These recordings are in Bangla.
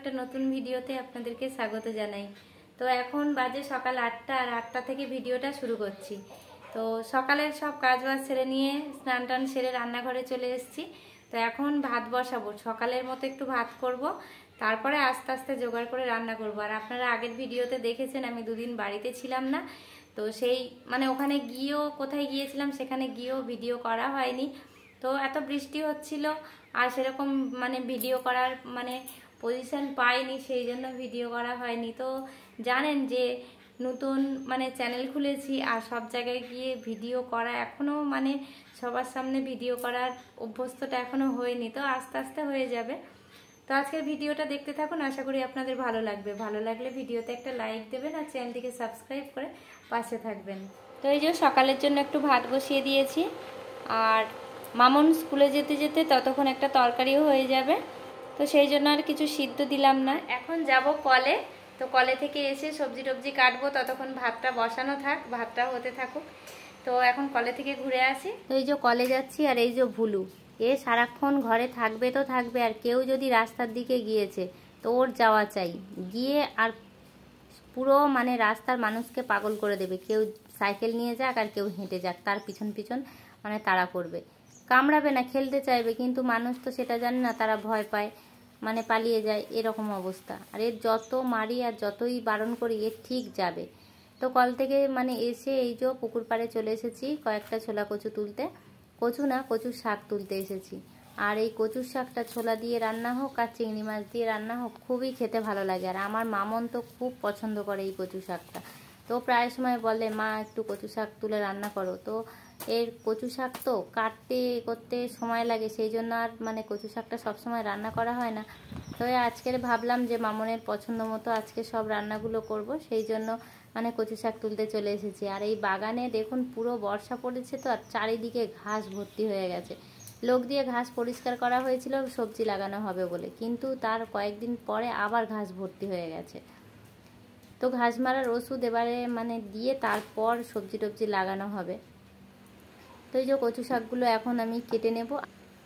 একটা নতুন ভিডিওতে আপনাদেরকে স্বাগত জানাই। তো এখন বাজে সকাল 8টা, আর 8টা থেকে ভিডিওটা শুরু করছি। তো সকালের সব কাজবাজ সেরে নিয়ে স্নান টান সেরে রান্নাঘরে চলে এসেছি। তো এখন ভাত বসাবো, সকালের মতো একটু ভাত করব, তারপরে আস্তে আস্তে জোগাড় করে রান্না করব। আর আপনারা আগের ভিডিওতে দেখেছেন আমি দুদিন বাড়িতে ছিলাম না, তো সেই ওখানে গিয়েও কোথায় গিয়েছিলাম সেখানে গিয়েও ভিডিও করা হয়নি। তো এত বৃষ্টি হচ্ছিল আর সেরকম ভিডিও করার পজিশন পাইনি, সেই জন্য ভিডিও করা হয়নি। তো জানেন যে নতুন চ্যানেল খুলেছি, আর সব জায়গায় গিয়ে ভিডিও করা এখনও সবার সামনে ভিডিও করার অভ্যস্তটা এখনও হয়নি। তো আস্তে আস্তে হয়ে যাবে। তো আজকের ভিডিওটা দেখতে থাকুন, আশা করি আপনাদের ভালো লাগবে। ভালো লাগলে ভিডিওতে একটা লাইক দেবেন আর চ্যানেলটিকে সাবস্ক্রাইব করে পাশে থাকবেন। তো এই যে সকালের জন্য একটু ভাত বসিয়ে দিয়েছি, আর মামুন স্কুলে যেতে যেতে ততক্ষণ একটা তরকারিও হয়ে যাবে। তো সেই জন্য আর কিছু সিদ্ধ দিলাম না। এখন যাব কলে। তো কলে থেকে এসে সবজি টবজি কাটবো, ততক্ষণ ভাতটা বসানো থাক, ভাতটা হতে থাকুক। তো এখন কলে থেকে ঘুরে আসি। তো এই যে কলে যাচ্ছি, আর এই যে ভুলু, এ সারাক্ষণ ঘরে থাকবে তো থাকবে, আর কেউ যদি রাস্তার দিকে গিয়েছে তো ওর যাওয়া চাই, গিয়ে আর পুরো রাস্তার মানুষকে পাগল করে দেবে। কেউ সাইকেল নিয়ে যাক আর কেউ হেঁটে যাক, তার পিছন পিছন তাড়া করবে। কামড়াবে না, খেলতে চাইবে, কিন্তু মানুষ তো সেটা জানে না, তারা ভয় পায়, পালিয়ে যায়, এরকম অবস্থা। আর এর যত মারি আর যতই বারণ করি এর ঠিক যাবে। তো কল থেকে এসে এই যে পুকুর পাড়ে চলে এসেছি কয়েকটা ছোলা কচু তুলতে। কচু না, কচুর শাক তুলতে এসেছি। আর এই কচুর শাকটা ছোলা দিয়ে রান্না হোক আর চিংড়ি মাছ দিয়ে রান্না হোক, খুবই খেতে ভালো লাগে। আর আমার মামন তো খুব পছন্দ করে এই কচু শাকটা। তো প্রায় সময় বলে, মা একটু কচু শাক তুলে রান্না করো। তো এর কচু শাক তো কাটতে করতে সময় লাগে, সেই জন্য আর কচু শাকটা সবসময় রান্না করা হয় না। তো আজকের ভাবলাম যে মামনের পছন্দ মতো আজকে সব রান্নাগুলো করব, সেই জন্য কচু শাক তুলতে চলে এসেছি। আর এই বাগানে দেখুন পুরো বর্ষা পড়েছে, তো আর চারিদিকে ঘাস ভর্তি হয়ে গেছে। লোক দিয়ে ঘাস পরিষ্কার করা হয়েছিল সবজি লাগানো হবে বলে, কিন্তু তার কয়েকদিন পরে আবার ঘাস ভর্তি হয়ে গেছে। তো ঘাস মারার ওষুধ এবারে দিয়ে তারপর সবজি টবজি লাগানো হবে। তো এই যে কচু শাকগুলো এখন আমি কেটে নেব।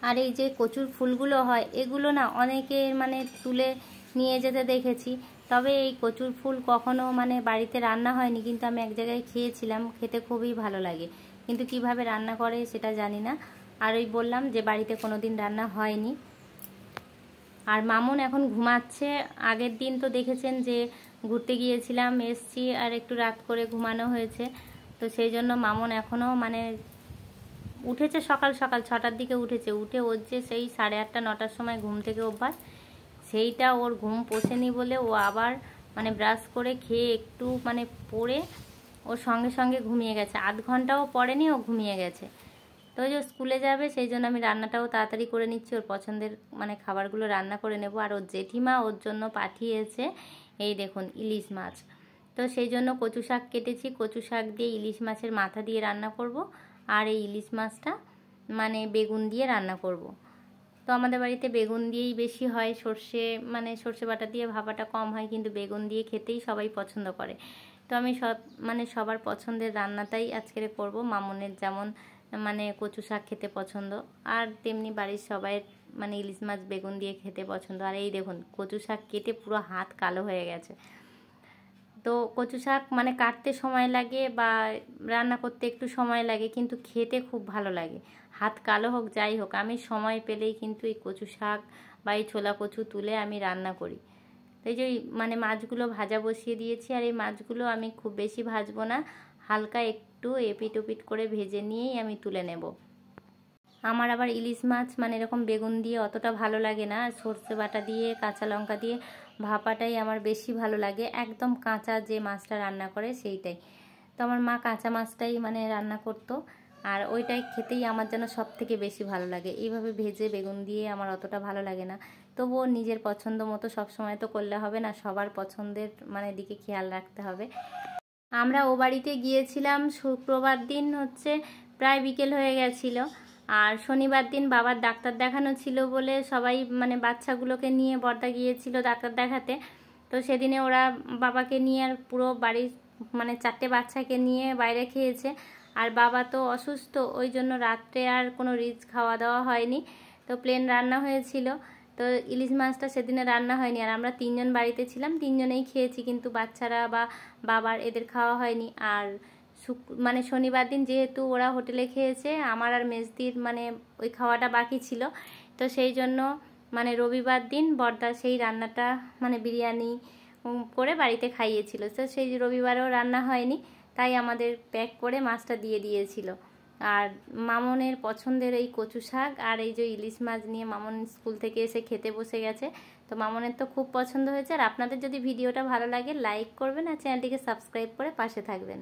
আর এই যে কচুর ফুলগুলো হয়, এগুলো না অনেকে তুলে নিয়ে যেতে দেখেছি, তবে এই কচুর ফুল কখনো বাড়িতে রান্না হয়নি, কিন্তু আমি এক জায়গায় খেয়েছিলাম, খেতে খুবই ভালো লাগে, কিন্তু কিভাবে রান্না করে সেটা জানি না। আর ওই বললাম যে বাড়িতে কোনোদিন রান্না হয়নি। আর মামুন এখন ঘুমাচ্ছে। আগের দিন তো দেখেছেন যে ঘুরতে গিয়েছিলাম, এসছি, আর একটু রাত করে ঘুমানো হয়েছে। তো সেই জন্য মামুন এখনও উঠেছে সকাল সকাল 6টার দিকে উঠেছে। উঠে ওর যে সেই 8:30 9টার সময় ঘুম থেকে অভ্যাস, সেইটা ওর ঘুম পোষেনি বলে ও আবার ব্রাশ করে খেয়ে একটু পড়ে ওর সঙ্গে সঙ্গে ঘুমিয়ে গেছে। আধ ঘন্টাও পড়েনি, ও ঘুমিয়ে গেছে। তো ওই যে স্কুলে যাবে, সেই জন্য আমি রান্নাটাও তাড়াতাড়ি করে নিচ্ছি, ওর পছন্দের খাবারগুলো রান্না করে নেব। আর ওর জেঠিমা ওর জন্য পাঠিয়েছে এই দেখুন ইলিশ মাছ। তো সেই জন্য কচু শাক কেটেছি, কচু শাক দিয়ে ইলিশ মাছের মাথা দিয়ে রান্না করব। আর এই ইলিশ মাছটা বেগুন দিয়ে রান্না করব। তো আমাদের বাড়িতে বেগুন দিয়েই বেশি হয়, সর্ষে সর্ষে বাটা দিয়ে ভাপাটা কম হয়, কিন্তু বেগুন দিয়ে খেতেই সবাই পছন্দ করে। তো আমি সবার পছন্দের রান্নাটাই আজকে করব। মামুনের যেমন কচু শাক খেতে পছন্দ, আর তেমনি বাড়ির সবাই ইলিশ মাছ বেগুন দিয়ে খেতে পছন্দ। আর এই দেখুন কচু শাক কেটে পুরো হাত কালো হয়ে গেছে। তো কচু শাক কাটতে সময় লাগে বা রান্না করতে একটু সময় লাগে, কিন্তু খেতে খুব ভালো লাগে। হাত কালো হোক যাই হোক, আমি সময় পেলেই কিন্তু এই কচু শাক বা এই ছোলা কচু তুলে আমি রান্না করি। তো এই যে মাছগুলো ভাজা বসিয়ে দিয়েছি। আর এই মাছগুলো আমি খুব বেশি ভাজবো না, হালকা একটু এপিট ওপিট করে ভেজে নিয়েই আমি তুলে নেব। আমার আবার ইলিশ মাছ এরকম বেগুন দিয়ে অতটা ভালো লাগে না, সর্ষে বাটা দিয়ে কাঁচা লঙ্কা দিয়ে ভাপাটাই আমার বেশি ভালো লাগে, একদম কাঁচা যে মাছটা রান্না করে সেইটাই। তো আমার মা কাঁচা মাছটাই রান্না করতো, আর ওইটাই খেতেই আমার যেন সব থেকে বেশি ভালো লাগে। এইভাবে ভেজে বেগুন দিয়ে আমার অতটা ভালো লাগে না। তবুও নিজের পছন্দ মতো সবসময় তো করলে হবে না, সবার পছন্দের দিকে খেয়াল রাখতে হবে। আমরা ও বাড়িতে গিয়েছিলাম শুক্রবার দিন, প্রায় বিকেল হয়ে গেছিল। আর শনিবার দিন বাবার ডাক্তার দেখানো ছিল বলে সবাই বাচ্চাগুলোকে নিয়ে বর্দা গিয়েছিল ডাক্তার দেখাতে। তো সেদিনে ওরা বাবাকে নিয়ে আর পুরো বাড়ির 4টে বাচ্চাকে নিয়ে বাইরে খেয়েছে। আর বাবা তো অসুস্থ, ওই জন্য রাত্রে আর কোনো রিচ খাওয়া দাওয়া হয়নি। তো প্লেন রান্না হয়েছিল, তো ইলিশ মাছটা সেদিনে রান্না হয়নি, আর আমরা 3 জন বাড়িতে ছিলাম, 3 জনেই খেয়েছি, কিন্তু বাচ্চারা বা বাবার এদের খাওয়া হয়নি। আর মানে শনিবার দিন যেহেতু ওরা হোটেলে খেয়েছে, আমার আর মেজদির মানে ওই খাওয়াটা বাকি ছিল, তো সেই জন্য মানে রবিবার দিন বড়দা সেই রান্নাটা মানে বিরিয়ানি করে বাড়িতে খাইয়েছিল। তো সেই রবিবারেও রান্না হয়নি, তাই আমাদের প্যাক করে মাছটা দিয়ে দিয়েছিল। আর মামনের পছন্দের এই কচু শাক আর এই যে ইলিশ মাছ নিয়ে মামন স্কুল থেকে এসে খেতে বসে গেছে। তো মামনের তো খুব পছন্দ হয়েছে। আর আপনাদের যদি ভিডিওটা ভালো লাগে লাইক করবেন আর চ্যানেলটিকে সাবস্ক্রাইব করে পাশে থাকবেন।